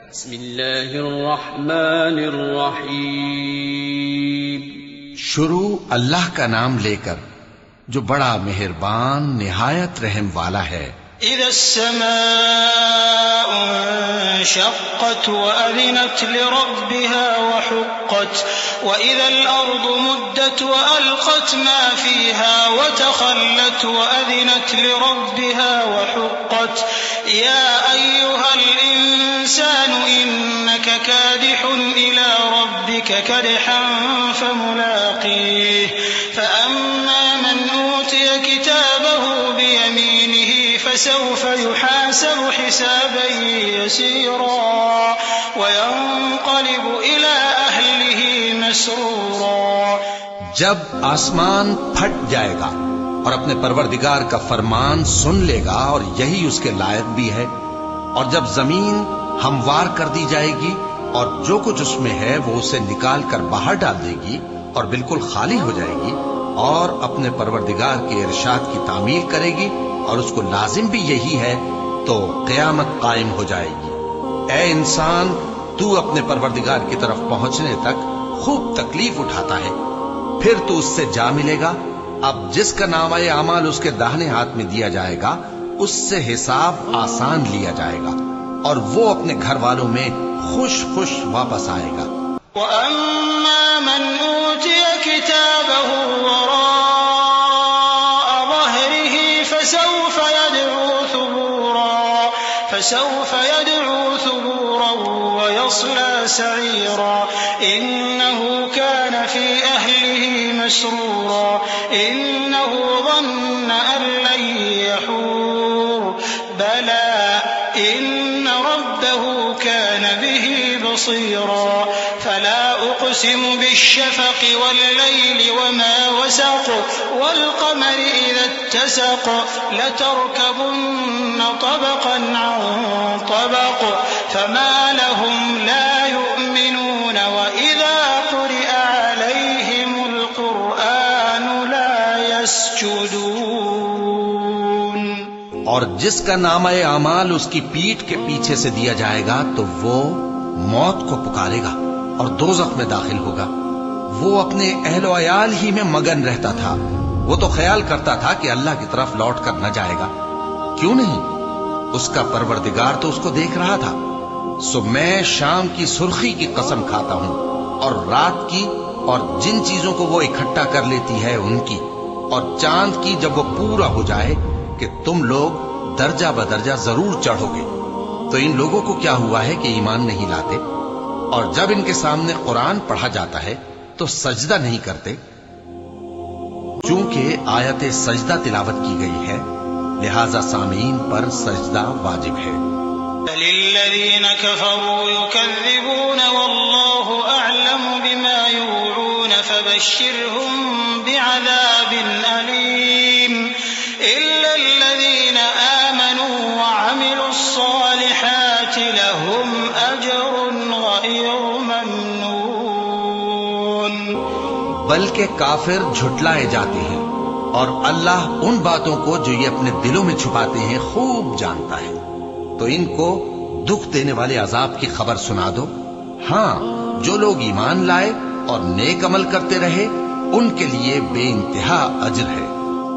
بسم اللہ الرحمن الرحیم. شروع اللہ کا نام لے کر جو بڑا مہربان نہایت رحم والا ہے. اذا السماء انشقت وأذنت لربها وحقت وإذا الأرض مدت وألقت ما فيها وتخلت وأذنت لربها وحقت يا أيها الإنسان إنك كادح إلى ربك كدحا فملاقيه فأما من أوتي كتابه بيمينه فسوف يحاسب حسابا يسيرا وينقلب إلى أهله مسرورا. جب آسمان پھٹ جائے گا اور اپنے پروردگار کا فرمان سن لے گا اور یہی اس کے لائق بھی ہے، اور جب زمین ہموار کر دی جائے گی اور جو کچھ اس میں ہے وہ اسے نکال کر باہر ڈال دے گی اور بالکل خالی ہو جائے گی اور اپنے پروردگار کے ارشاد کی تعمیل کرے گی اور اس کو لازم بھی یہی ہے، تو قیامت قائم ہو جائے گی. اے انسان، تو اپنے پروردگار کی طرف پہنچنے تک خوب تکلیف اٹھاتا ہے، پھر تو اس سے جا ملے گا. اب جس کا نامہ اعمال اس کے داہنے ہاتھ میں دیا جائے گا اس سے حساب آسان لیا جائے گا اور وہ اپنے گھر والوں میں خوش خوش واپس آئے گا. وَأَمَّا مَنْ أُوتِيَ كِتَابَهُ فسوف يدعو ثبورا ويصلى سعيرا إنه كان في أهله مسرورا إنه ظن أن لن يحور بلى إن ربه كان به بصيرا. فلا أقسم بالشفق والليل وما وسق والقمر إذا اتسق لتركبن طبقا عن طبق فما لهم لا يؤمنون وإذا قرئ عليهم القرآن لا يسجدون. اور جس کا نامہ اعمال اس کی پیٹھ کے پیچھے سے دیا جائے گا تو وہ موت کو پکارے گا اور دوزخ میں داخل ہوگا. وہ اپنے اہل و عیال ہی میں مگن رہتا تھا. وہ تو خیال کرتا تھا کہ اللہ کی طرف لوٹ کر نہ جائے گا. کیوں نہیں؟ اس کا پروردگار تو اس کو دیکھ رہا تھا. سو میں شام کی سرخی کی قسم کھاتا ہوں اور رات کی اور جن چیزوں کو وہ اکٹھا کر لیتی ہے ان کی، اور چاند کی جب وہ پورا ہو جائے کہ تم لوگ درجہ بدرجہ ضرور چڑھو گے. تو ان لوگوں کو کیا ہوا ہے کہ ایمان نہیں لاتے، اور جب ان کے سامنے قرآن پڑھا جاتا ہے تو سجدہ نہیں کرتے. چونکہ آیت سجدہ تلاوت کی گئی ہے لہذا سامعین پر سجدہ واجب ہے. للذین كفروا يكذبون والله أعلم بما يوعون فبشرهم بعذاب أليم إلا الذين آمنوا وعملوا الصالحات لهم أجر غير ممنون. بلکہ کافر جھٹلائے جاتے ہیں اور اللہ ان باتوں کو جو یہ اپنے دلوں میں چھپاتے ہیں خوب جانتا ہے. تو ان کو دکھ دینے والے عذاب کی خبر سنا دو. ہاں، جو لوگ ایمان لائے اور نیک عمل کرتے رہے ان کے لیے بے انتہا اجر ہے.